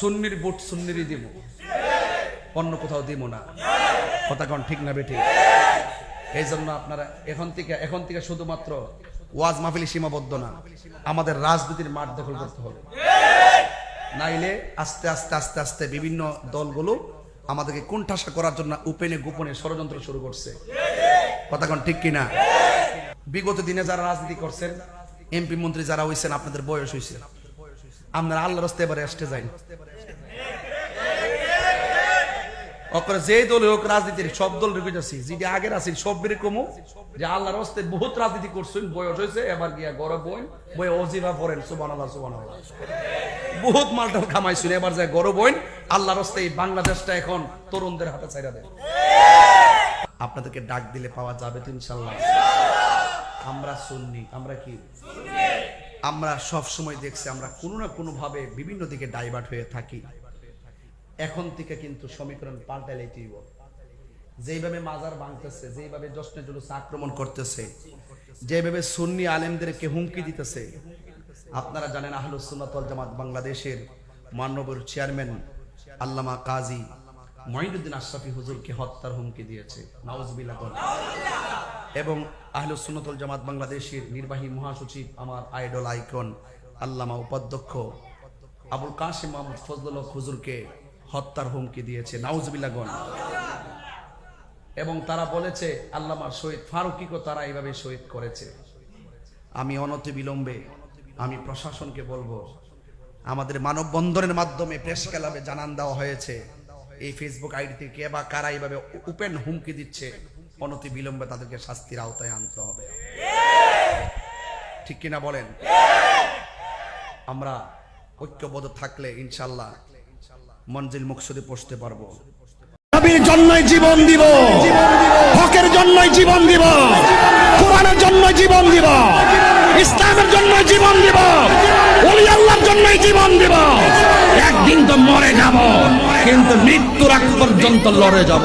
সুন্নির vote সুন্নিরই দিব, অন্য কোথাও দিব না। কথা কোন ঠিক না বেঠিক? এই জন্য আপনারা এখন থেকে শুধুমাত্র ওয়াজ মাহফিলে সীমাবদ্ধ না, আমাদের রাজনীতির মাঠ দখল করতে হবে। নাইলে আস্তে আস্তে আস্তে আস্তে বিভিন্ন দলগুলো আমাদেরকে কোণঠাসা করার জন্য উপেনে গোপনে ষড়যন্ত্র শুরু করছে। কথা কোন ঠিক কিনা? বিগত দিনে যারা রাজনীতি করছেন, এমপি মন্ত্রী যারা হইছেন, আপনাদের বয়স হয়েছে, আপনারা আল্লাহর রাস্তায় এবারে আসতে যান। যে দল হোক রাজনীতির সব দল ঢুকে যাচ্ছি, যেটি আগের আছেন সব কমু যে আল্লাহর রাস্তায় বহুত রাজনীতি করছেন, বয়স হয়েছে, এবার গিয়া গরব বই অজিবা পড়েন, সুবহানাল্লাহ সুবহানাল্লাহ, বহুত মালটাল খামাইছেন, এবার যায় গরব বইন আল্লাহর রাস্তায়। বাংলাদেশটা এখন তরুণদের হাতে ছাইরা দেন। আপনাদেরকে ডাক দিলে পাওয়া যাবে তো ইনশাআল্লাহ। আমরা সুন্নি, আমরা কি? আমরা সব সময় দেখছি আমরা কোনো না কোনো ভাবে বিভিন্ন দিকে ডাইভার্ট হয়ে থাকি। এখন থেকে কিন্তু সমীকরণ পাল্টাইলেই হইব। যেইভাবে মাজার ভাঙতেছে, যেইভাবে জশ্নে জুলুস আক্রমণ করতেছে, যেভাবে সুন্নি আলেমদেরকে হুমকি দিতেছে, আপনারা জানেন আহলুস সুন্নাত ওয়াল জামাত বাংলাদেশের মাননীয় চেয়ারম্যান আল্লামা কাজী মঈনুদ্দিন আশরাফি হুজুরকে হত্যার হুমকি দিয়েছে, নাউজুবিল্লাহ। এবং আহলুস সুন্নাত ওয়াল জামাত বাংলাদেশের নির্বাহী মহাসচিব, আমার আইডল আইকন আল্লামা উপাধ্যক্ষ আবুল কাসিম মাহমুদ ফজলুল হক হুজুরকে হত্যার হুমকি দিয়েছে, নাউজুবিল্লাহ। এবং তারা বলেছে আল্লামার শহীদ ফারুকীকে তারা এইভাবে শহীদ করেছে। আমি অনতি বিলম্বে আমি প্রশাসনকে বলবো, আমাদের মানববন্ধনের মাধ্যমে প্রেস ক্লাবে জানান দেওয়া হয়েছে, এই ফেসবুক আইডি থেকে বা কারা এইভাবে ওপেন হুমকি দিচ্ছে, অনতি বিলম্বে তাদেরকে শাস্তির আওতায় আনতে হবে। ঠিক কিনা বলেন? আমরা ঐক্যবদ্ধ থাকলে ইনশাআল্লাহ মঞ্জিল মুকসুদে পৌঁছতে পারবো। নবীর জন্যই জীবন দিব, হকের জন্যই জীবন দিব, কোরআনের জন্য জীবন দিব, ইসলামের জন্য জীবন দিব, ওলি আল্লাহর জন্যই জীবন দিব। একদিন তো মরে যাব, কিন্তু মৃত্যুর আগ পর্যন্ত লড়ে যাব।